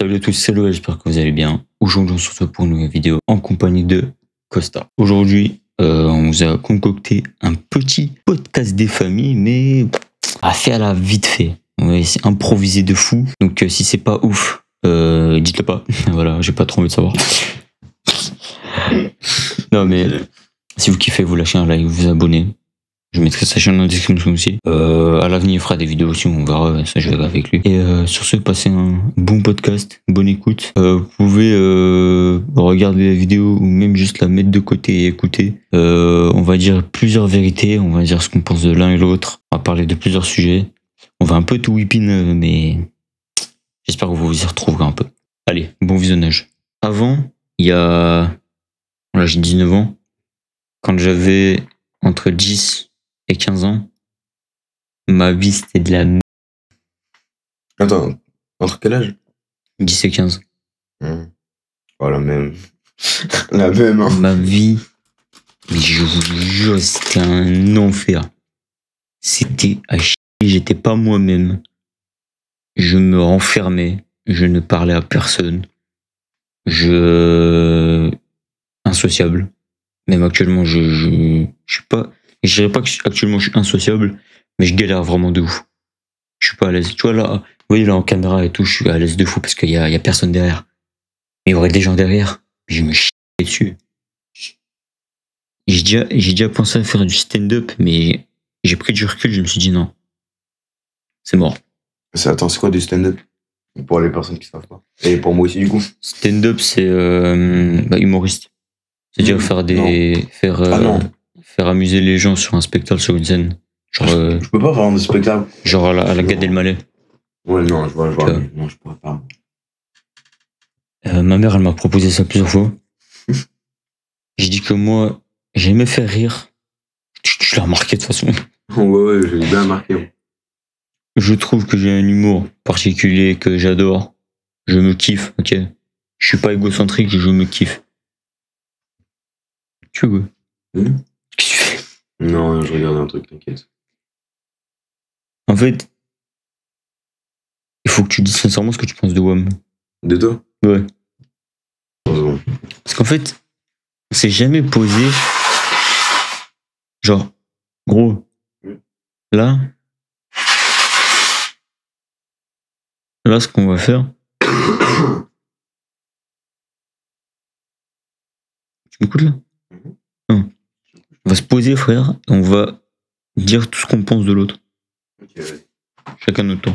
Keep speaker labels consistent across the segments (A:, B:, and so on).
A: Salut à tous, c'est Loël, j'espère que vous allez bien. Aujourd'hui, on se retrouve pour une nouvelle vidéo en compagnie de Costa. Aujourd'hui, on vous a concocté un petit podcast des familles, mais à faire la vite fait. Ouais, c'est improvisé de fou. Donc, si c'est pas ouf, dites-le pas. Voilà, j'ai pas trop envie de savoir. Non, mais si vous kiffez, vous lâchez un like, vous abonnez. Je mettrai sa chaîne dans la description aussi. À l'avenir, il fera des vidéos aussi, on verra, ça je verrai avec lui. Et sur ce, passez un bon podcast, bonne écoute. Vous pouvez regarder la vidéo ou même juste la mettre de côté et écouter. On va dire plusieurs vérités, on va dire ce qu'on pense de l'un et l'autre. On va parler de plusieurs sujets. On va un peu tout whipping, mais j'espère que vous vous y retrouverez un peu. Allez, bon visionnage. Avant, il y a... Voilà, j'ai 19 ans. Quand j'avais entre 10 et 15 ans, ma vie c'était de la merde.
B: Attends, entre quel âge?
A: 10 et 15.
B: Voilà, même. La même, hein.
A: Ma vie, mais je vous jure, c'était un enfer. C'était à chier, j'étais pas moi-même. Je me renfermais, je ne parlais à personne. Insociable. Même actuellement, je suis pas... Je dirais pas que actuellement je suis insociable, mais je galère vraiment de ouf. Je suis pas à l'aise. Tu vois là, vous voyez là en caméra et tout, je suis à l'aise de fou parce qu'il y a personne derrière. Mais il y aurait des gens derrière, mais je me chie dessus. J'ai déjà pensé à faire du stand-up, mais j'ai pris du recul, je me suis dit non. C'est mort.
B: Attends, c'est quoi du stand-up? Pour les personnes qui savent pas. Et pour moi aussi, du coup.
A: Stand-up, c'est humoriste. C'est-à-dire faire amuser les gens sur un spectacle, sur une scène. Genre,
B: je peux pas faire un spectacle.
A: Genre à la Gad Elmaleh.
B: Ouais, non, je vois. Non, je pourrais pas.
A: Ma mère, elle m'a proposé ça plusieurs fois. J'ai dit que moi, j'aimais faire rire. Tu l'as remarqué de toute façon.
B: Ouais, j'ai bien remarqué.
A: Je trouve que j'ai un humour particulier que j'adore. Je me kiffe, ok. Je suis pas égocentrique, je me kiffe. Tu veux quoi? Qu'est-ce que tu fais?
B: Non, je regarde un truc, t'inquiète.
A: En fait, il faut que tu dises sincèrement ce que tu penses de WAM.
B: De toi?
A: Ouais. Parce qu'en fait, on s'est jamais posé. Genre, gros, là, ce qu'on va faire. Tu m'écoutes là? Non. On va se poser, frère, et on va dire tout ce qu'on pense de l'autre.
B: Ok.
A: Chacun notre tour.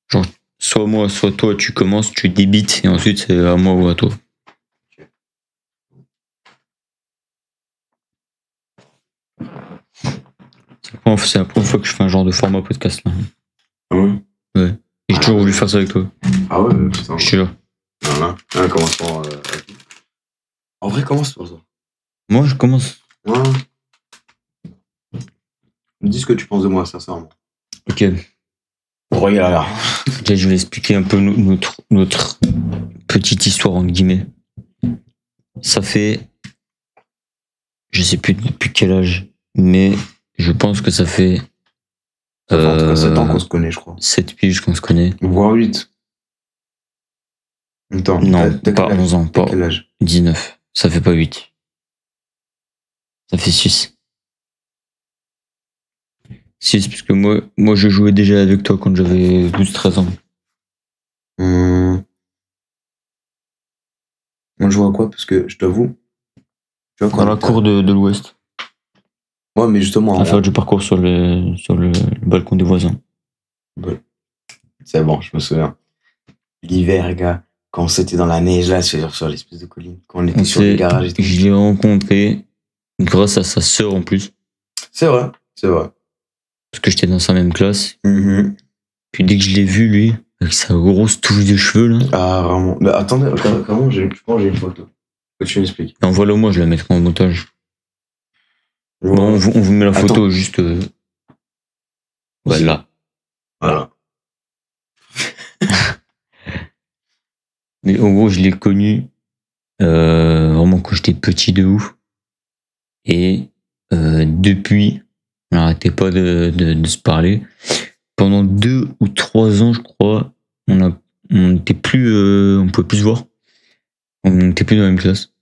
A: Genre, soit moi, soit toi, tu commences, tu débites, et ensuite c'est à moi ou à toi. C'est la première fois que je fais un genre de format podcast là.
B: Ah ouais?
A: Ouais. J'ai toujours voulu faire ça avec toi.
B: Ah ouais, putain.
A: Je te jure.
B: Voilà. Commence par. En vrai, commence par ça.
A: Moi, je commence.
B: Ouais. Dis ce que tu penses de moi, sincèrement.
A: Ok.
B: Regarde.
A: Déjà, je vais expliquer un peu notre petite histoire, entre guillemets. Ça fait... Je sais plus depuis quel âge, mais je pense que ça fait...
B: Ça fait en tout cas 7 ans qu'on se connaît, je crois.
A: 7 piges qu'on se connaît.
B: Voire 8. Attends,
A: non, pas 11 ans, pas
B: quel âge?
A: 19. Ça fait pas 8. Ça fait 6. 6, parce que moi je jouais déjà avec toi quand j'avais 12-13 ans.
B: Moi, je vois quoi? Parce que je t'avoue.
A: Dans la cour de l'Ouest.
B: Ouais, mais justement.
A: À faire du parcours sur le balcon des voisins.
B: Ouais. C'est bon, je me souviens. L'hiver, gars, quand c'était dans la neige, là, sur l'espèce de colline. Quand on était sur les garages et tout.
A: Je l'ai rencontré grâce à sa sœur en plus.
B: C'est vrai, c'est vrai.
A: Parce que j'étais dans sa même classe. Puis dès que je l'ai vu, lui, avec sa grosse touche de cheveux, là.
B: Ah, vraiment. Mais attendez, comment je pense que j'ai une photo. Faut que tu m'expliques.
A: Envoie-le moi, je la mettrai en montage. Ouais. Bon, on vous met la photo juste. Voilà. Mais en gros, je l'ai connu vraiment quand j'étais petit de ouf. Et depuis, on n'arrêtait pas de se parler. Pendant 2 ou 3 ans, je crois, on était plus, on pouvait plus se voir. On n'était plus dans la même classe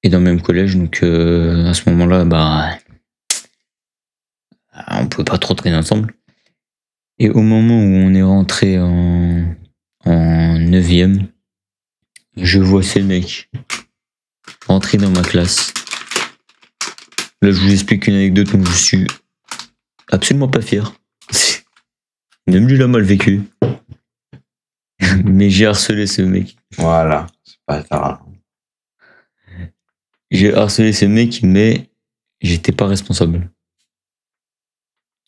A: et dans le même collège, donc à ce moment-là, on pouvait pas trop traîner ensemble. Et au moment où on est rentré en 9e, je vois ces mecs rentrer dans ma classe. Là, je vous explique une anecdote dont je suis absolument pas fier. Même lui l'a mal vécu. Mais j'ai harcelé ce mec.
B: Voilà, c'est pas tard.
A: J'ai harcelé ce mec, mais j'étais pas responsable.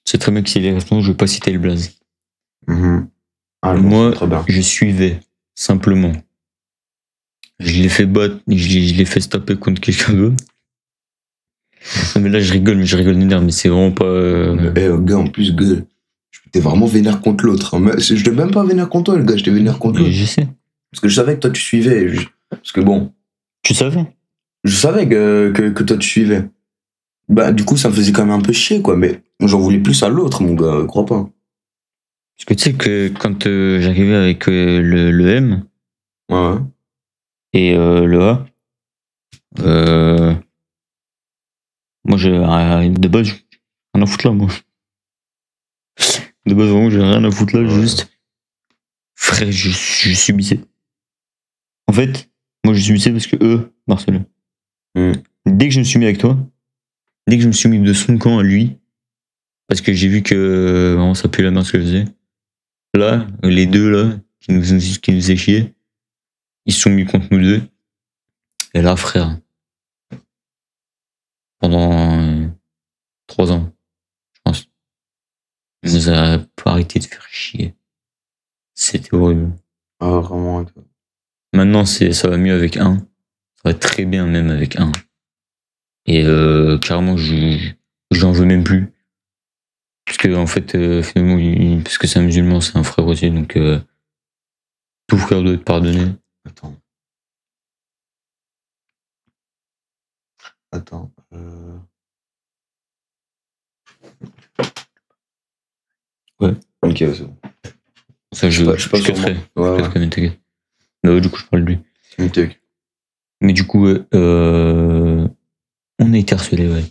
A: C'est très bien que s'il est responsable, je vais pas citer le blaze. Moi,
B: très bien.
A: je suivais, simplement. Je l'ai fait battre, je l'ai fait stopper contre quelqu'un d'autre. Non, mais là, je rigole des nerfs, mais c'est vraiment pas.
B: Gars, en plus, gars, j'étais vraiment vénère contre l'autre. Hein. Je t'ai même pas vénère contre toi, le gars, j'étais vénère contre l'autre.
A: Je sais.
B: Parce que je savais que toi, tu suivais. Parce que bon.
A: Tu savais?
B: Je savais que toi, tu suivais. Du coup, ça me faisait quand même un peu chier, quoi. Mais j'en voulais plus à l'autre, mon gars, crois pas.
A: Parce que tu sais que quand j'arrivais avec le M
B: Ouais.
A: et le A, moi, de base, j'ai rien à foutre là, moi. De base, vraiment, j'ai rien à foutre là, juste. Frère, je subissais. En fait, moi, je subissais parce que eux m'harcelaient. Dès que je me suis mis avec toi, dès que je me suis mis de son camp à lui, parce que j'ai vu que vraiment, ça pue la merde ce que je faisais, là, les deux là, qui nous faisaient chier, ils se sont mis contre nous deux. Et là, frère, pendant 3 ans, je pense, il nous a pas arrêté de faire chier. C'était horrible.
B: Ah, vraiment.
A: Maintenant, ça va mieux avec un. Ça va très bien même avec un. Et carrément, je l'en veux même plus. Parce que, en fait, finalement, parce que c'est un musulman, c'est un frère aussi, donc tout frère doit être pardonné.
B: Attends.
A: Ouais.
B: Ok, c'est bon.
A: Ça, je
B: suis pas sûr.
A: Ouais. T'inquiète. Mais ouais, du coup, je parle de lui.
B: Ok.
A: Mais du coup, on a été harcelés, ouais.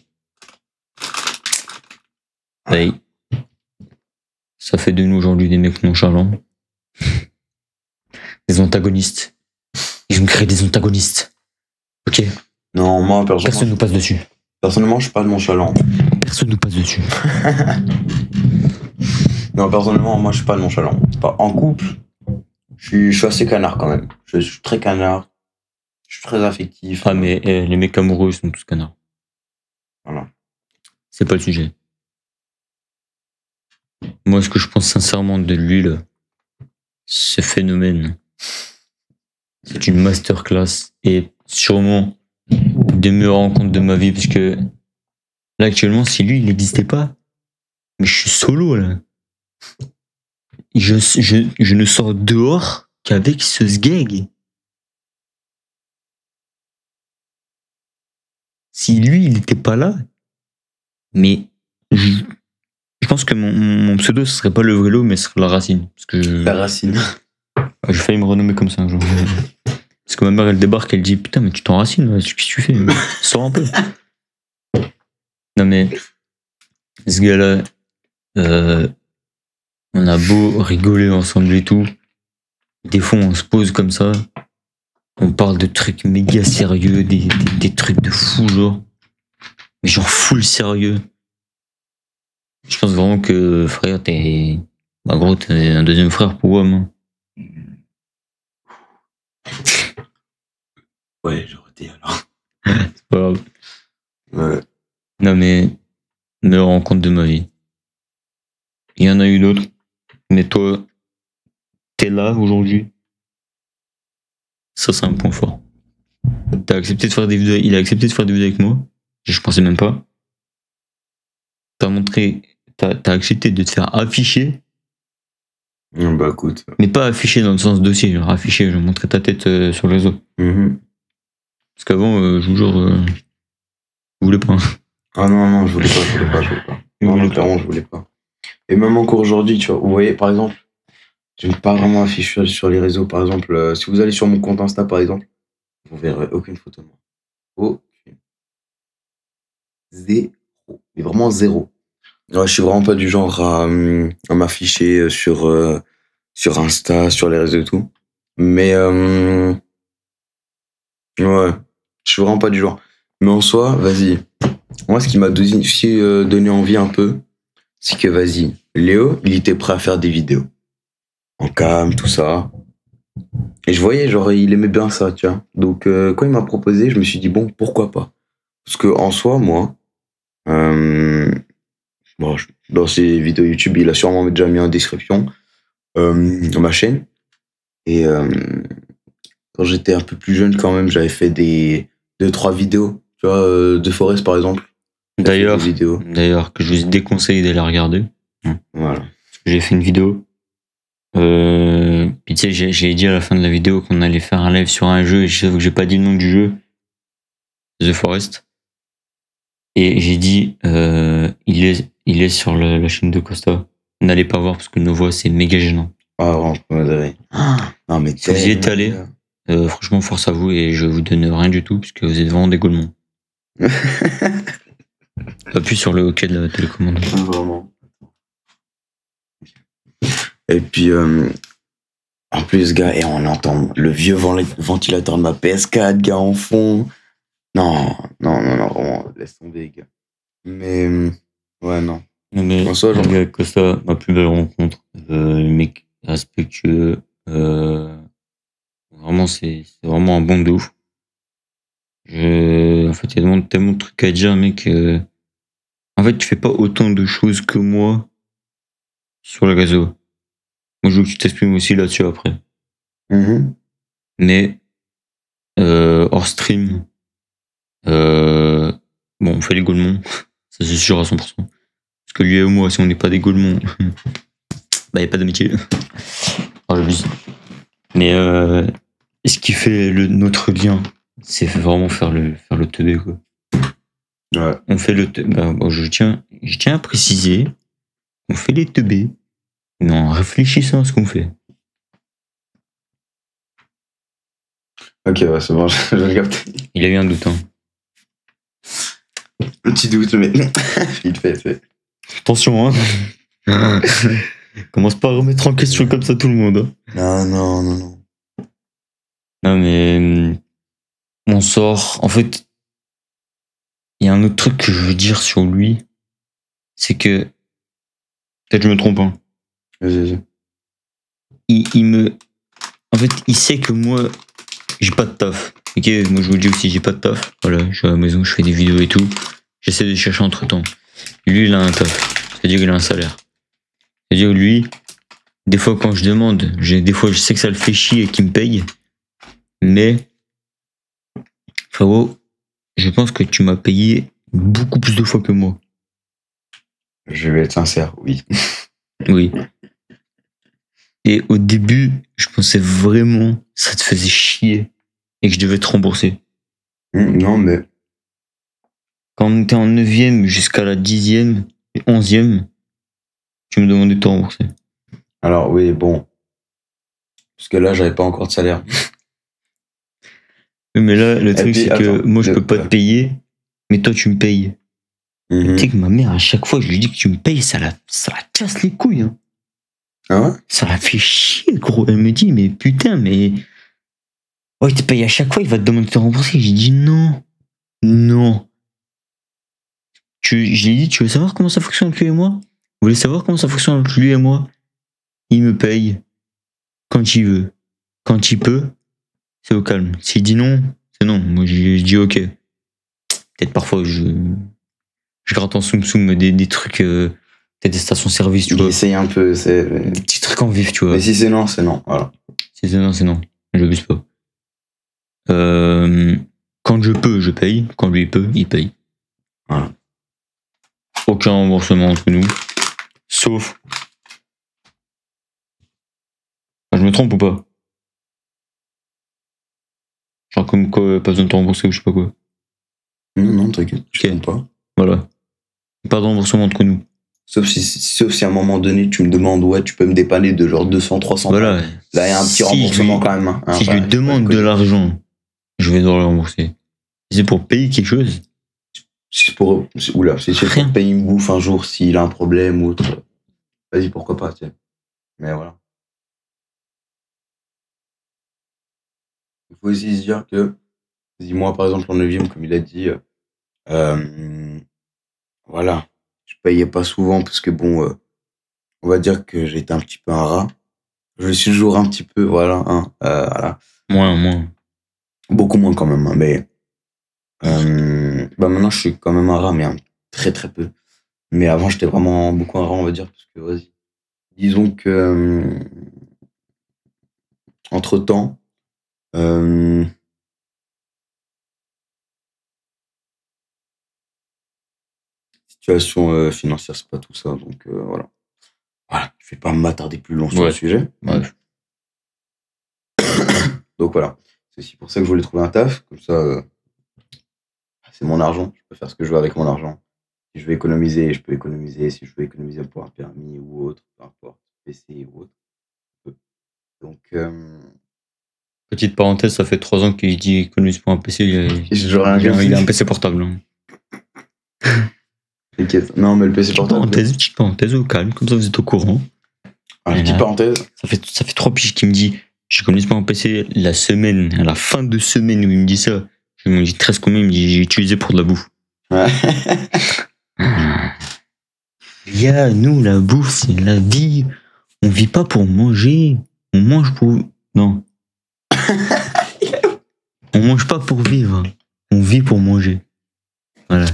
A: Ouais. Ça fait de nous aujourd'hui des mecs nonchalants. Des antagonistes. Ils ont créé des antagonistes. Ok.
B: Non, moi,
A: personne nous passe dessus.
B: Personnellement, je suis pas nonchalant.
A: Personne nous passe dessus.
B: Non, personnellement, moi, je suis pas nonchalant. En couple, je suis assez canard quand même. Je suis très canard. Je suis très affectif.
A: Ah, mais les mecs amoureux, ils sont tous canards.
B: Voilà.
A: C'est pas le sujet. Moi, ce que je pense sincèrement de lui, là, ce phénomène, c'est une masterclass et sûrement des meilleures rencontres de ma vie, parce que là, actuellement, si lui, il n'existait pas, mais je suis solo, là. Je ne sors dehors qu'avec ce sgeg. Si lui, il n'était pas là, mais je pense que mon pseudo, ce serait pas le vélo, mais ce serait la racine. Parce que
B: la racine.
A: J'ai failli me renommer comme ça un jour. Parce que ma mère, elle débarque, elle dit putain, mais tu t'enracines, qu'est-ce que tu fais? Sors un peu. Non, mais ce gars-là, on a beau rigoler ensemble et tout. Des fois, on se pose comme ça. On parle de trucs méga sérieux, des trucs de fou, genre. Mais genre full sérieux. Je pense vraiment que, frère, t'es un deuxième frère pour moi.
B: Ouais, j'aurais été alors.
A: C'est pas grave.
B: Ouais.
A: Non, mais meilleure rencontre de ma vie. Il y en a eu d'autres. Mais toi, t'es là aujourd'hui. Ça, c'est un point fort. T'as accepté de faire des vidéos. Il a accepté de faire des vidéos avec moi. Je pensais même pas. T'as accepté de te faire afficher.
B: Bah écoute.
A: Mais pas afficher dans le sens dossier, genre afficher, genre montrer ta tête sur le réseau. Parce qu'avant, je vous jure, je voulais pas.
B: Ah non, je voulais pas. Non, clairement, je voulais pas. Et même encore aujourd'hui, tu vois, vous voyez, par exemple, J'aime pas vraiment afficher sur les réseaux. Par exemple, si vous allez sur mon compte Insta, par exemple, vous verrez aucune photo de moi. Aucune. Zéro. Mais vraiment zéro. Ouais, je suis vraiment pas du genre à m'afficher sur Insta, sur les réseaux et tout. Mais ouais, je suis vraiment pas du genre. Mais en soi, vas-y. Moi, ce qui m'a donné envie un peu, c'est que vas-y, Léo, il était prêt à faire des vidéos. En cam, tout ça. Et je voyais, genre, il aimait bien ça, tu vois. Donc, quand il m'a proposé, je me suis dit, bon, pourquoi pas? Parce que en soi, moi, bon, dans ses vidéos YouTube, il a sûrement déjà mis en description ma chaîne. Et quand j'étais un peu plus jeune, quand même, j'avais fait deux, trois vidéos, tu vois, de Forest, par exemple.
A: D'ailleurs, que je vous déconseille d'aller regarder.
B: Voilà.
A: J'ai fait une vidéo. Puis tu sais, j'ai dit à la fin de la vidéo qu'on allait faire un live sur un jeu et je sais que j'ai pas dit le nom du jeu. The Forest. Et j'ai dit, il est sur la chaîne de Costa. N'allez pas voir parce que nos voix c'est méga gênant.
B: Ah, vraiment, non, mais
A: si vous y êtes allé, franchement, force à vous et je vous donne rien du tout puisque vous êtes vraiment des gaulemons. Appuie sur le OK de la télécommande.
B: Vraiment. Et puis, en plus, gars, et on entend le vieux ventilateur de ma PS4, gars, en fond. Non, vraiment, laisse tomber, gars. Mais, ouais, non.
A: Mais,
B: François, genre...
A: gars, Costa, ma plus belle rencontre. Mec respectueux. Vraiment, c'est vraiment un bon de ouf. En fait, il y a tellement de trucs à dire, mec. En fait, tu fais pas autant de choses que moi sur le réseau. Moi, je veux que tu t'exprimes aussi là-dessus après. Mais, hors stream, bon, on fait les gaulements. Ça, c'est sûr à 100%. Parce que lui et moi, si on n'est pas des gaulements, bah, y a pas d'amitié. Oh, j'abuse. Mais, ce qui fait notre lien, c'est vraiment faire le teubé, quoi.
B: Ouais.
A: On fait le teubé. Bah, bon, je tiens à préciser, on fait les teubés, mais en réfléchissant à ce qu'on fait.
B: Ok, ouais, c'est bon, je capté.
A: Il a eu un doute, hein.
B: Un petit doute, mais vite fait.
A: Attention, hein. Commence pas à remettre en question comme ça tout le monde.
B: Hein. Non.
A: Non, mais on sort. En fait, il y a un autre truc que je veux dire sur lui, c'est que peut-être je me trompe, hein.
B: Vas-y.
A: En fait, il sait que moi, j'ai pas de taf. Ok, moi je vous le dis aussi, j'ai pas de taf. Voilà, je suis à la maison, je fais des vidéos et tout. J'essaie de chercher entre temps. Lui, il a un taf. C'est-à-dire qu'il a un salaire. C'est-à-dire lui, des fois quand je demande, des fois je sais que ça le fait chier et qu'il me paye. Mais, frérot, je pense que tu m'as payé beaucoup plus de fois que moi.
B: Je vais être sincère, oui.
A: Oui. Et au début, je pensais vraiment ça te faisait chier et que je devais te rembourser.
B: Non, mais...
A: Quand on était en 9ème jusqu'à la 10ème et 11ème, tu me demandais de te rembourser.
B: Alors, oui, bon. Parce que là, j'avais pas encore de salaire.
A: Mais là, le truc, c'est que moi, je peux pas te payer, mais toi, tu me payes. Tu sais que ma mère, à chaque fois, je lui dis que tu me payes, ça la casse les couilles. Hein.
B: Ah ouais?
A: Ça la fait chier, gros. Elle me dit, mais putain, mais... Oh, il te paye à chaque fois, il va te demander de te rembourser. J'ai dit non. Je lui ai dit, tu veux savoir comment ça fonctionne entre lui et moi? Vous voulez savoir comment ça fonctionne entre lui et moi? Il me paye quand il veut. Quand il peut, c'est au calme. S'il dit non, c'est non. Moi, je dis ok. Peut-être parfois, je gratte en soum des trucs, peut-être des stations-service, tu vois.
B: Essaye un peu, c'est...
A: Des petits trucs en vif, tu vois.
B: Mais si c'est non, c'est non, voilà.
A: Si c'est non, c'est non. J'abuse pas. Quand je peux, je paye. Quand lui peut, il paye.
B: Voilà.
A: Aucun remboursement entre nous. Sauf... je me trompe ou pas? Genre comme quoi, pas besoin de te rembourser ou je sais pas quoi.
B: Non, t'inquiète, je
A: Ok.
B: comprends pas.
A: Voilà. Pas de remboursement entre nous.
B: Sauf si à un moment donné, tu me demandes, ouais, tu peux me dépanner de genre 200, 300
A: Voilà.
B: balles. Là, il y a un petit
A: Si
B: remboursement quand même. Hein.
A: Si je lui demande de l'argent, je vais devoir le rembourser. Si c'est pour payer quelque chose.
B: Si c'est pour payer une bouffe un jour s'il a un problème ou autre. Vas-y, pourquoi pas, tu sais. Mais voilà. Il faut aussi se dire que, moi, par exemple, en 9e, comme il a dit, voilà, je payais pas souvent parce que bon, on va dire que j'étais un petit peu un rat. Je suis toujours un petit peu, voilà, hein, voilà.
A: Moins.
B: Beaucoup moins quand même, hein, mais maintenant je suis quand même un rat, mais très très peu. Mais avant j'étais vraiment beaucoup un rat, on va dire, parce que vas-y. Disons que entre temps, situation financière, c'est pas tout ça, donc voilà. Voilà, je vais pas m'attarder plus longtemps sur le sujet.
A: Ouais.
B: Donc voilà, c'est aussi pour ça que je voulais trouver un taf, comme ça, c'est mon argent, je peux faire ce que je veux avec mon argent. Si je veux économiser, je peux économiser. Si je veux économiser pour un permis ou autre, peu importe, PC ou autre. Donc,
A: petite parenthèse, ça fait 3 ans qu'il dit économise pour un PC.
B: il
A: a un PC portable. Hein.
B: T'inquiète. Non, mais le PC portable.
A: Petite parenthèse au calme, comme ça vous êtes au courant.
B: Petite parenthèse.
A: Ça fait 3 piges qu'il me dit j'économise pas un PC la semaine, à la fin de semaine où il me dit ça. Je me dis 13 combien, il me dit j'ai utilisé pour de la bouffe.
B: Ouais.
A: Nous, la bouffe, c'est la vie. On vit pas pour manger. On mange pour. Non. On mange pas pour vivre. On vit pour manger. Voilà.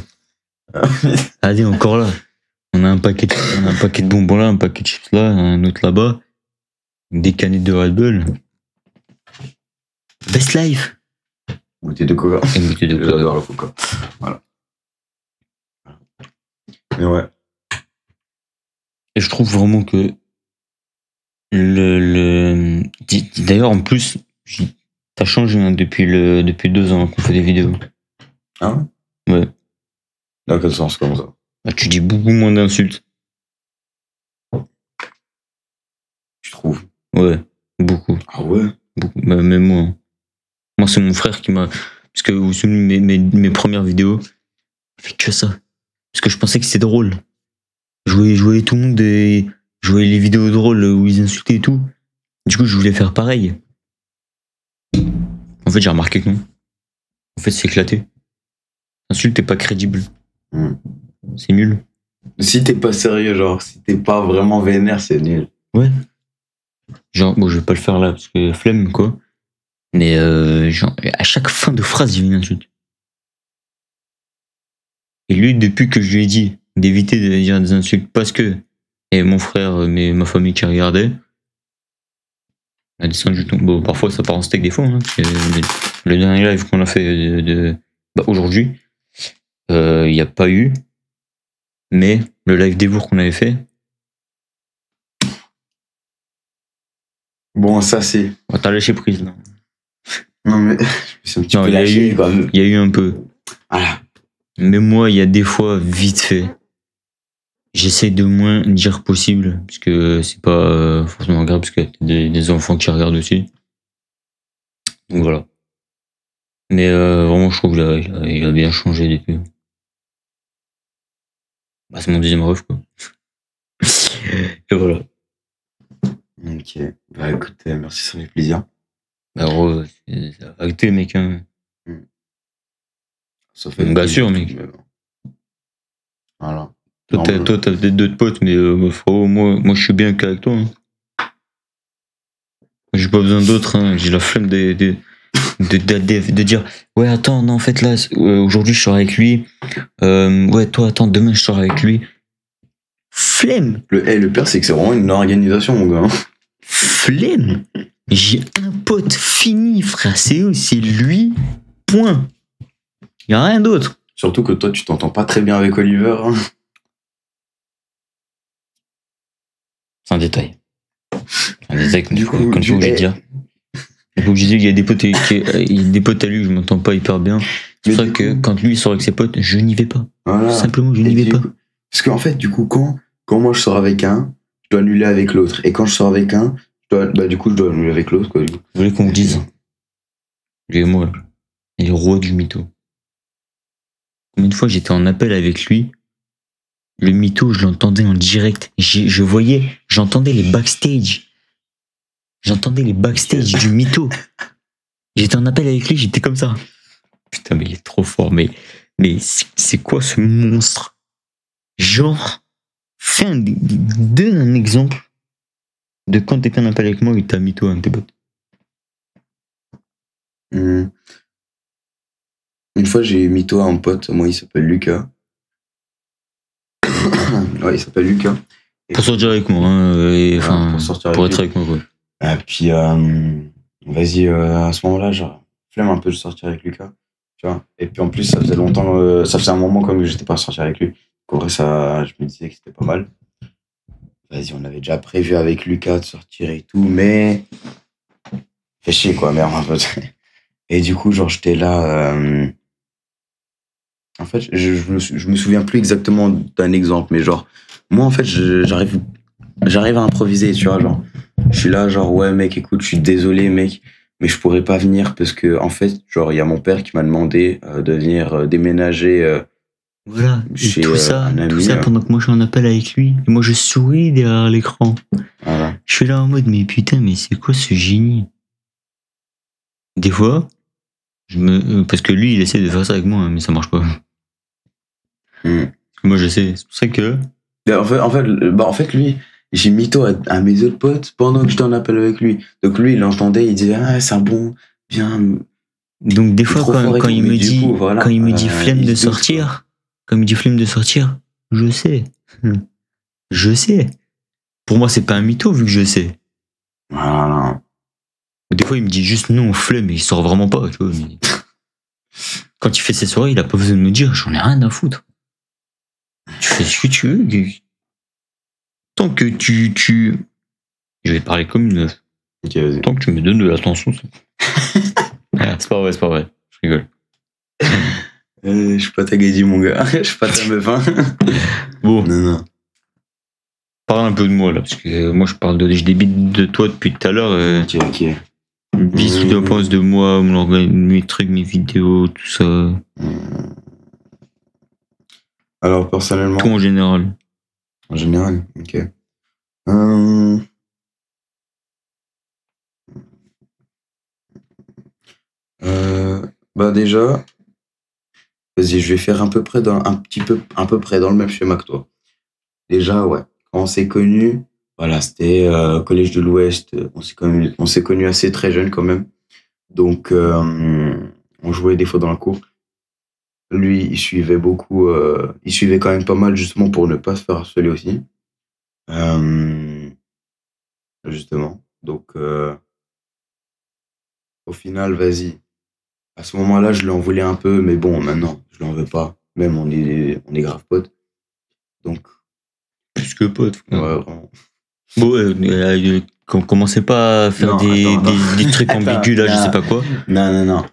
A: Allez, encore là. On a un paquet de bonbons là, un paquet de chips là, un autre là-bas. Des canettes de Red Bull. Best life.
B: Bouteille de coca.
A: Une bouteille de coca.
B: J'adore la coca. Voilà. Mais ouais.
A: Et je trouve vraiment que d'ailleurs en plus t'as changé hein, depuis 2 ans qu'on fait des vidéos.
B: Ah ouais?
A: Ouais.
B: Dans quel sens, comme ça?
A: Bah, tu dis beaucoup moins d'insultes.
B: Tu trouves?
A: Ouais, beaucoup.
B: Ah ouais?
A: Beaucoup. Bah, même moi. Hein. Moi c'est mon frère qui m'a. Parce que vous vous souvenez mes premières vidéos, j'ai fait que ça. Parce que je pensais que c'était drôle. Je voyais tout le monde je voyais les vidéos drôles où ils insultaient et tout. Du coup, je voulais faire pareil. En fait, j'ai remarqué que non. En fait, c'est éclaté. L'insulte est pas crédible. C'est nul.
B: Si t'es pas sérieux, genre, si t'es pas vraiment vénère, c'est nul.
A: Ouais. Genre, bon, je vais pas le faire là parce que flemme, quoi. Mais genre, à chaque fin de phrase, il y a une insulte. Et lui, depuis que je lui ai dit d'éviter de dire des insultes parce que et mon frère, ma famille qui regardait, a descendu. Bon, parfois ça part en steak des fois. Hein, le dernier live qu'on a fait aujourd'hui, il n'y a pas eu. Mais le live d'Evour qu'on avait fait.
B: Bon, ça c'est.
A: Oh, t'as lâché prise là.
B: Non mais c'est un petit peu lâché quand même.
A: Il y a eu un peu.
B: Voilà.
A: Mais moi, il y a des fois, vite fait, j'essaie de moins dire possible, parce que c'est pas forcément grave, parce qu'il y a des enfants qui regardent aussi. Donc voilà. Mais vraiment, je trouve qu'il a bien changé depuis. Bah, c'est mon deuxième ref, quoi. Et voilà.
B: Ok. Bah écoute, merci, ça fait plaisir.
A: Bah gros, c'est acté, mec. Hein.
B: Ça fait
A: bah sûr, mec.
B: Voilà.
A: Toi, t'as peut-être d'autres potes, mais frérot, moi, je suis bien qu'avec toi. Hein. J'ai pas besoin d'autres. Hein. J'ai la flemme de dire ouais, attends, non, en fait, là, aujourd'hui, je sors avec lui. Ouais, toi, attends, demain, je sors avec lui. Flemme.
B: Le pire, c'est que c'est vraiment une organisation, mon gars.
A: Flemme. J'ai un pote fini, frère. C'est lui. Point. Y a rien d'autre.
B: Surtout que toi, tu t'entends pas très bien avec Oliver. Hein.
A: C'est un détail. Du coup, comme je voulais dire. Du coup, je disais qu'il y a des potes, à lui où je m'entends pas hyper bien. C'est vrai que quand lui sort avec ses potes, je n'y vais pas. Voilà. Simplement, je n'y vais pas.
B: Parce qu'en fait, du coup, quand quand moi je sors avec un, je dois annuler avec l'autre. Et quand je sors avec un, du coup, je dois annuler avec l'autre, quoi. Du coup.
A: Vous voulez qu'on vous dise? Lui et moi, là. Il est le roi du mytho. Combien de fois j'étais en appel avec lui, le mytho, je l'entendais en direct. J'entendais les backstage. J'entendais les backstage du mytho. J'étais en appel avec lui, j'étais comme ça. Putain, mais il est trop fort. Mais c'est quoi ce monstre? Genre, donne un exemple de quand t'étais en appel avec moi et t'as mytho un de tes potes.
B: Une fois, j'ai mytho à un pote, moi, il s'appelle Lucas. Ouais, il s'appelle Lucas.
A: Pour sortir avec moi, hein, pour être avec moi, quoi.
B: Et puis, vas-y, à ce moment-là, genre, flemme un peu de sortir avec Lucas, tu vois. Et puis, en plus, ça faisait longtemps, ça faisait un moment comme que j'étais pas sorti avec lui. En vrai, ça, je me disais que c'était pas mal. Vas-y, on avait déjà prévu avec Lucas de sortir et tout, mais fait chier, quoi, merde, un peu. Et du coup, genre, j'étais là. En fait, je me souviens plus exactement d'un exemple, mais genre, moi, en fait, j'arrive à improviser, tu vois, genre. Je suis là, genre, ouais, mec, écoute, je suis désolé, mec, mais je pourrais pas venir parce que, en fait, genre, il y a mon père qui m'a demandé de venir déménager.
A: Voilà,
B: chez
A: et tout ça pendant que moi je suis en appel avec lui. Et moi je souris derrière l'écran.
B: Voilà.
A: Je suis là en mode, mais putain, mais c'est quoi ce génie? Des fois, parce que lui il essaie de faire ça avec moi, hein, mais ça marche pas. Moi je sais, c'est pour ça que.
B: En fait, lui, j'ai mytho à mes autres potes pendant que j'étais en appel avec lui. Donc lui, il l'entendait, il disait, ah, c'est un bon, bien.
A: Donc des fois, quand il me dit, quand il me dit flemme de sortir. Comme il dit flemme de sortir, je sais. Je sais. Pour moi, c'est pas un mytho vu que je sais.
B: Voilà.
A: Des fois, il me dit juste non, flemme, et il sort vraiment pas. Tu vois. Quand il fait ses soirées, il a pas besoin de me dire, j'en ai rien à foutre. Tu fais ce que tu veux. Tant que tu... Je vais parler comme une meuf.
B: Okay,
A: tant que tu me donnes de l'attention, c'est pas vrai. Je rigole.
B: Je suis pas ta gadie, mon gars. Je suis pas ta meuf, hein.
A: Bon.
B: Non.
A: Parle un peu de moi, là, parce que moi, je débite de toi depuis tout à l'heure.
B: Ok.
A: Dis ce que tu penses de moi, mes trucs, mes vidéos, tout ça.
B: Alors, personnellement...
A: Tout en général.
B: En général, ok. Bah déjà... Vas-y, je vais faire à peu près dans le même schéma que toi. Déjà, ouais. Quand on s'est connus, voilà, c'était collège de l'Ouest. On s'est connus assez très jeunes quand même. Donc, on jouait des fois dans la cour. Lui, il suivait beaucoup. Il suivait quand même pas mal justement pour ne pas se faire harceler aussi. Justement. Donc, au final, vas-y. À ce moment-là, je lui en voulais un peu, mais bon, maintenant, je lui en veux pas. Même, on est grave potes. Donc.
A: Plus que potes.
B: Ouais, vraiment.
A: Bon, commencez pas à faire des trucs ambigus là, je sais pas quoi.
B: Non.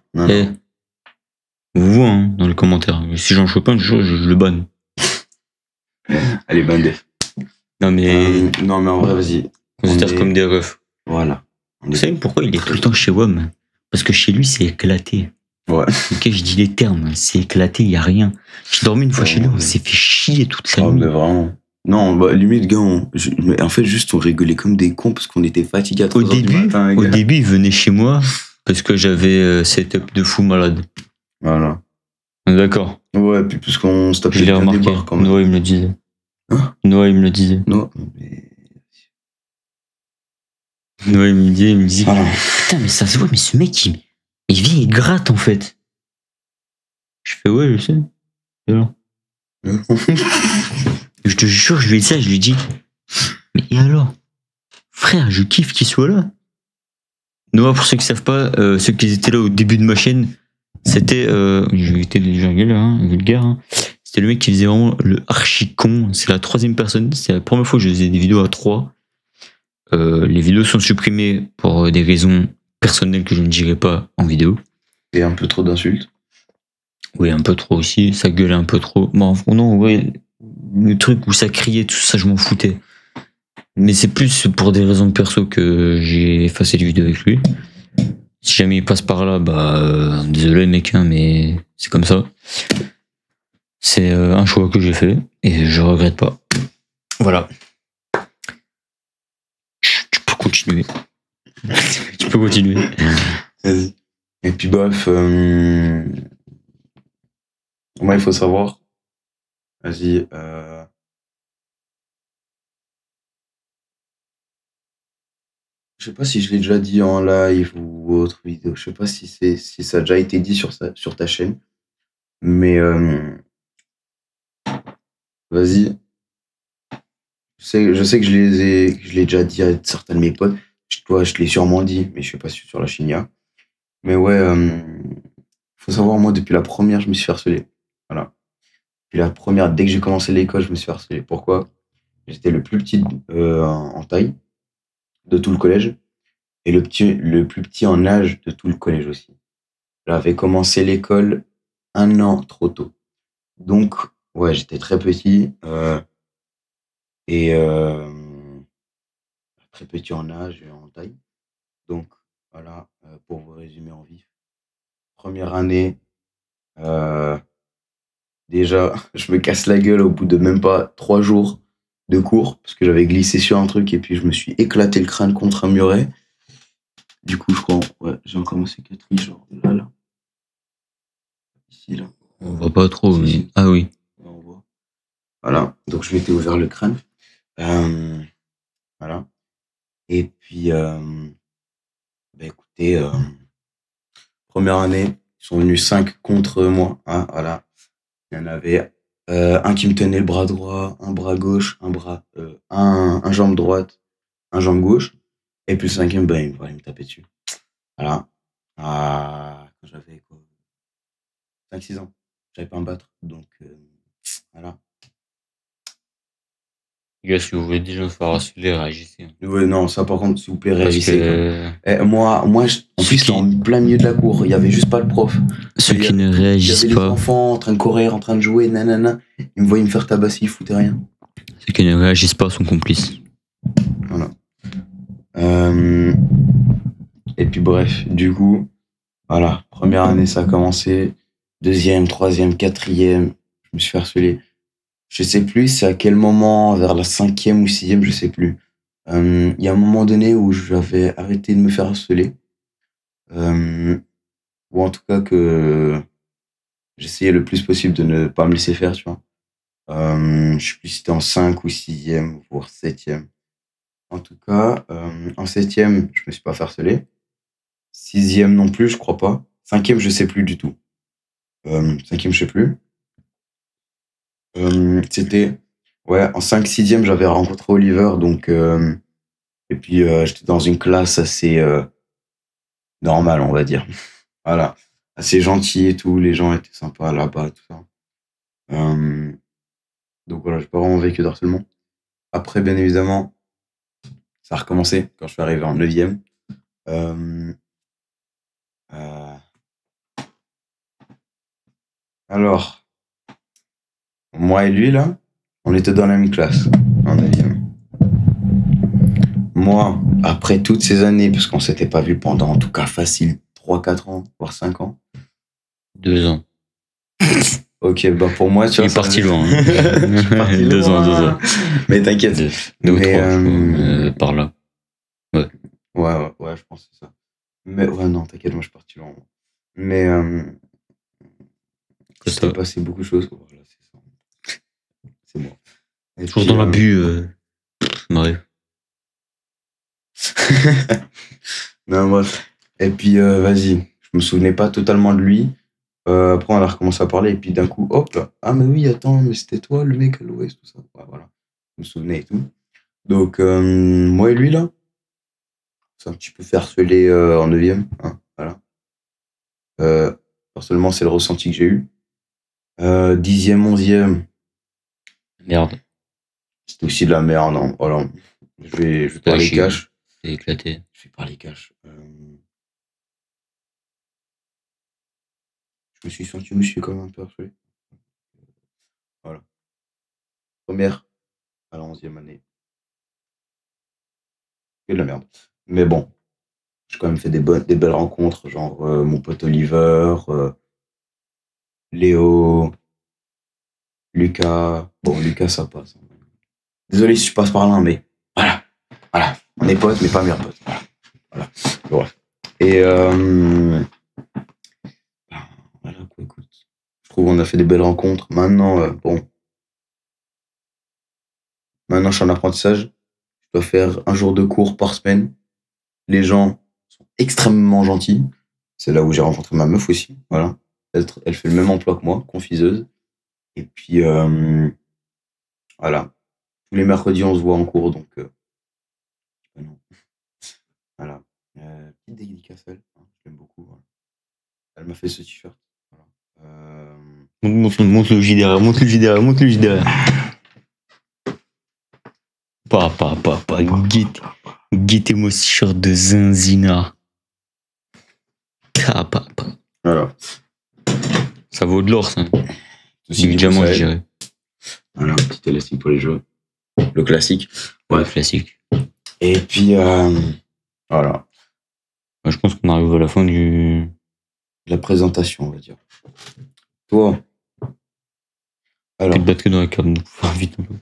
A: Vous voyez, hein, dans les commentaires. Si j'en chope un, je le banne.
B: Allez, bandé.
A: Non, mais
B: en vrai, vas-y.
A: Considère comme des refs.
B: Voilà.
A: Vous savez pourquoi il est tout le temps chez WOM? Parce que chez lui, c'est éclaté.
B: Ouais.
A: Ok, je dis les termes, c'est éclaté, il y a rien. J'ai dormi une fois chez lui, on s'est fait chier toute la nuit.
B: Mais vraiment. Non, bah, limite, gars, mais en fait, juste, on rigolait comme des cons parce qu'on était fatigués à 3 heures du matin.
A: Au début, il venait chez moi parce que j'avais setup de fou malade.
B: Voilà.
A: D'accord.
B: Ouais, puis parce qu'on se tapait
A: des barres quand même. Noah, il me le disait. Noah, il me le disait.
B: Noah,
A: il me disait. Putain, mais ça se voit, mais ce mec, il vient, il gratte en fait. Je fais, ouais, je sais. Et alors je te jure, je lui ai dit ça, je lui ai dit, mais et alors? Frère, je kiffe qu'il soit là. Noah, pour ceux qui savent pas, ceux qui étaient là au début de ma chaîne, c'était, j'étais déjà vulgaire, hein. C'était le mec qui faisait vraiment le archi con. C'est la troisième personne, c'est la première fois que je faisais des vidéos à 3. Les vidéos sont supprimées pour des raisons personnelles que je ne dirai pas en vidéo.
B: Et un peu trop d'insultes.
A: Oui, un peu trop aussi, ça gueulait un peu trop. Bon, non, ouais, le truc où ça criait, tout ça, je m'en foutais. Mais c'est plus pour des raisons perso que j'ai effacé les vidéos avec lui. Si jamais il passe par là, désolé mec, hein, mais c'est comme ça. C'est un choix que j'ai fait et je regrette pas. Voilà. Tu peux continuer. Tu peux continuer.
B: Vas-y. Et puis bref, moi il faut savoir. Vas-y. Je sais pas si je l'ai déjà dit en live ou autre vidéo. Je sais pas si ça a déjà été dit sur ta chaîne. Mais vas-y. Je sais que je l'ai déjà dit à certains de mes potes. Toi, je te l'ai sûrement dit, mais je sais pas si sur la chaîne il y a. Mais ouais, faut savoir, moi, depuis la première, je me suis fait harceler. Voilà. Depuis la première, dès que j'ai commencé l'école, je me suis fait harceler. Pourquoi? J'étais le plus petit en taille de tout le collège et le plus petit en âge de tout le collège aussi. J'avais commencé l'école 1 an trop tôt. Donc, ouais, j'étais très petit et très petit en âge et en taille. Donc, voilà, pour vous résumer en vif. Première année, déjà, je me casse la gueule au bout de même pas 3 jours de cours parce que j'avais glissé sur un truc et puis je me suis éclaté le crâne contre un muret. Du coup, je crois, ouais, j'ai encore ma cicatrice, genre là. Ici, là.
A: On voit pas trop,
B: Si,
A: mais.
B: si.
A: Ah oui.
B: Là, on voit. Voilà, donc je m'étais ouvert le crâne. Voilà. Et puis, écoutez, première année, ils sont venus 5 contre moi. Hein, voilà. Il y en avait un qui me tenait le bras droit, un bras gauche, un jambe droite, un jambe gauche. Et puis le cinquième, il me tapait dessus. Voilà. Quand j'avais quoi, 5-6 ans, j'avais pas à me battre. Donc, voilà.
A: Les gars, si vous voulez déjà vous faire harceler, réagissez.
B: Ouais, non, ça par contre, s'il vous plaît,
A: Parce
B: réagissez.
A: que
B: Moi, en plus, c'était en plein milieu de la cour. Il y avait juste pas le prof.
A: ceux
B: Il y
A: qui
B: avait
A: ne
B: il y
A: réagissent
B: avait les
A: pas,
B: enfants en train de courir, en train de jouer, nanana. Ils me voyaient me faire tabasser, ils foutaient rien.
A: ceux qui ne réagissent pas sont complices.
B: Voilà. Et puis bref, du coup, voilà, première année, ça a commencé. Deuxième, troisième, quatrième, je me suis fait harceler. Je sais plus c'est à quel moment, vers la cinquième ou sixième, je sais plus. Il y a un moment donné où j'avais arrêté de me faire harceler. Ou en tout cas que j'essayais le plus possible de ne pas me laisser faire, tu vois. Je sais plus si c'était en 5 ou sixième, voire septième. En tout cas, en septième, je me suis pas fait harceler. Sixième non plus, je crois pas. Cinquième, je sais plus du tout. Cinquième, je sais plus. C'était, ouais, en 5 sixième, j'avais rencontré Oliver, donc, et puis j'étais dans une classe assez normale, on va dire. Voilà, assez gentil et tout, les gens étaient sympas là-bas, tout ça. Donc voilà, j'ai pas vraiment vécu d'harcèlement. Après, bien évidemment, ça a recommencé quand je suis arrivé en neuvième. Euh, euh, alors, moi et lui, là, on était dans la même classe, en neuvième. Moi, après toutes ces années, parce qu'on s'était pas vu pendant, en tout cas, facile 3-4 ans, voire 5 ans.
A: 2 ans.
B: Ok, pour moi, tu
A: Il
B: vois,
A: est parti loin.
B: Je suis parti
A: 2 ans, 2
B: loin.
A: ans.
B: Mais t'inquiète.
A: 2 ou
B: Mais,
A: 3, je crois, par là.
B: Ouais, je pense que c'est ça. Mais ouais, non, t'inquiète, moi, je suis parti loin. Mais, il s'était passé beaucoup de choses. Voilà, c'est ça. C'est bon. Et
A: Toujours
B: puis,
A: dans l'abus, m'arrive.
B: non, bref. Et puis, vas-y. Je me souvenais pas totalement de lui. Après, on a recommencé à parler. Et puis, d'un coup, hop. Ah, mais oui, attends, mais c'était toi, le mec à l'ouest, tout ça. Ouais, voilà. Je me souvenais et tout. Donc, moi et lui, là, c'est un petit peu fait harceler en neuvième. Hein, voilà. Personnellement, c'est le ressenti que j'ai eu. Dixième, onzième,
A: Merde,
B: c'était aussi de la merde. Hein. Voilà. Je vais parler cash.
A: c'est éclaté.
B: Je vais parler cash. Je me suis senti aussi comme un peu harcelé. Voilà. première à la 11e année. Que de la merde. Mais bon, j'ai quand même fait des belles rencontres, genre mon pote Oliver, Léo, Lucas. Bon, Lucas, ça passe. Désolé si je passe par là, mais voilà. Voilà. On est potes, mais pas meilleurs potes. Voilà. Bref. Et voilà quoi, écoute. Je trouve qu'on a fait des belles rencontres. Maintenant, bon. Maintenant, je suis en apprentissage. Je dois faire un jour de cours par semaine. Les gens sont extrêmement gentils. C'est là où j'ai rencontré ma meuf aussi. Voilà. Elle fait le même emploi que moi, confiseuse. Et puis, voilà. Tous les mercredis, on se voit en cours, donc non. Voilà. Petite dédicace à elle, hein, je l'aime beaucoup. Voilà. Elle m'a fait ce t-shirt. Voilà.
A: Monte le JDR, monte le JDR, monte le JDR. Pas. Guettez-moi ce t-shirt de Zinzina. Pas.
B: Voilà.
A: Ça vaut de l'or, ça.
B: Ceci
A: Du
B: dit,
A: diamant,
B: ça
A: je
B: aide.
A: dirais.
B: Voilà, un petit élastique pour les jeux. Le classique.
A: Ouais, classique.
B: Et puis, voilà.
A: Je pense qu'on arrive à la fin de
B: La présentation, on va dire. Toi. Alors.
A: T'es battu dans la carte, donc faut faire vite un peu.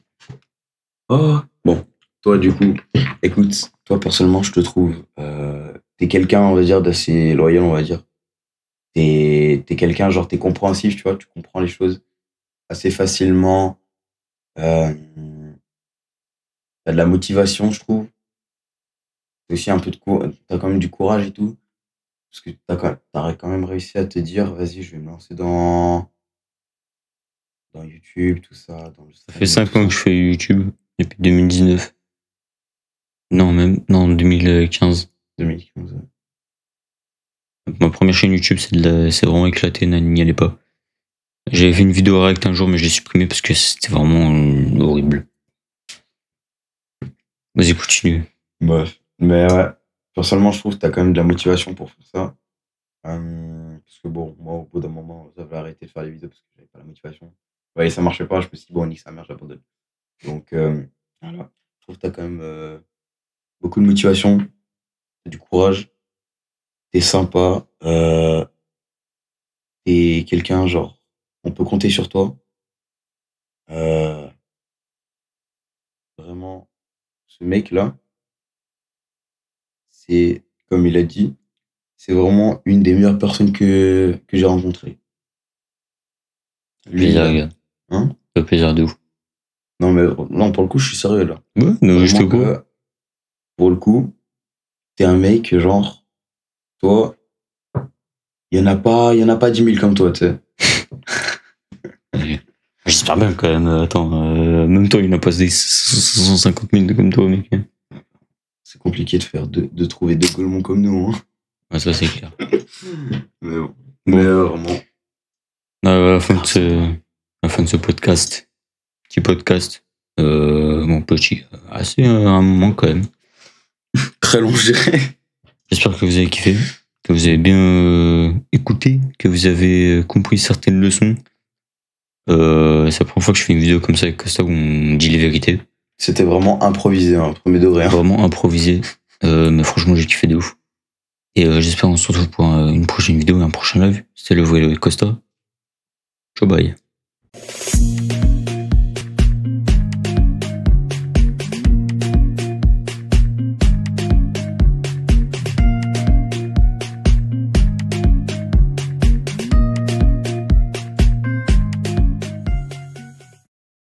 B: Oh. Bon. Toi, du coup, écoute, toi, personnellement, je te trouve, t'es quelqu'un, on va dire, d'assez loyal, on va dire. T'es quelqu'un, genre, t'es compréhensif, tu vois, tu comprends les choses assez facilement. T'as de la motivation, je trouve. T'as aussi un peu t'as quand même du courage et tout. Parce que t'aurais quand même réussi à te dire, vas-y, je vais me lancer dans YouTube, tout ça.
A: Ça fait 5 ans que je fais YouTube, depuis 2019. Non, 2015.
B: 2015.
A: Ma première chaîne YouTube, c'est vraiment éclaté, n'y allez pas. J'avais fait une vidéo react un jour, mais je l'ai supprimée parce que c'était vraiment horrible. Vas-y, continue.
B: Bref. Mais ouais, personnellement, je trouve que t'as quand même de la motivation pour faire ça. Parce que bon, moi, au bout d'un moment, j'avais arrêté de faire les vidéos parce que j'avais pas la motivation. Ouais, et ça marchait pas, je me suis dit, bon, nique sa mère, j'abandonne. Donc, voilà. Je trouve que t'as quand même beaucoup de motivation, t'as du courage, t'es sympa, t'es quelqu'un, genre, on peut compter sur toi. Vraiment, ce mec-là, c'est, comme il a dit, c'est vraiment une des meilleures personnes que j'ai rencontrées. Lui,
A: Plaisir, les gars.
B: hein?
A: Ça fait plaisir de ouf.
B: Non, mais non, pour le coup, je suis sérieux, là.
A: Ouais, non, je te
B: Vraiment
A: crois.
B: que, pour le coup, t'es un mec, genre, toi, il y en a pas 10 000 comme toi, tu sais.
A: J'espère bien quand même. Attends, même toi, il n'a pas des 150 000 comme toi, mec.
B: C'est compliqué de trouver deux golemons comme nous, hein.
A: Ouais, ça, c'est clair.
B: Mais bon.
A: Bon.
B: Mais vraiment.
A: À la fin de ce podcast, petit podcast, mon petit, assez un moment quand même.
B: Très long, je dirais.
A: J'espère que vous avez kiffé, que vous avez bien écouté, que vous avez compris certaines leçons. C'est la première fois que je fais une vidéo comme ça avec Costa où on dit les vérités.
B: C'était vraiment improvisé, hein, premier degré. Hein.
A: Vraiment improvisé, mais franchement j'ai kiffé de ouf. Et j'espère qu'on se retrouve pour une prochaine vidéo et un prochain live. C'était le Voyage avec Costa. Ciao, bye.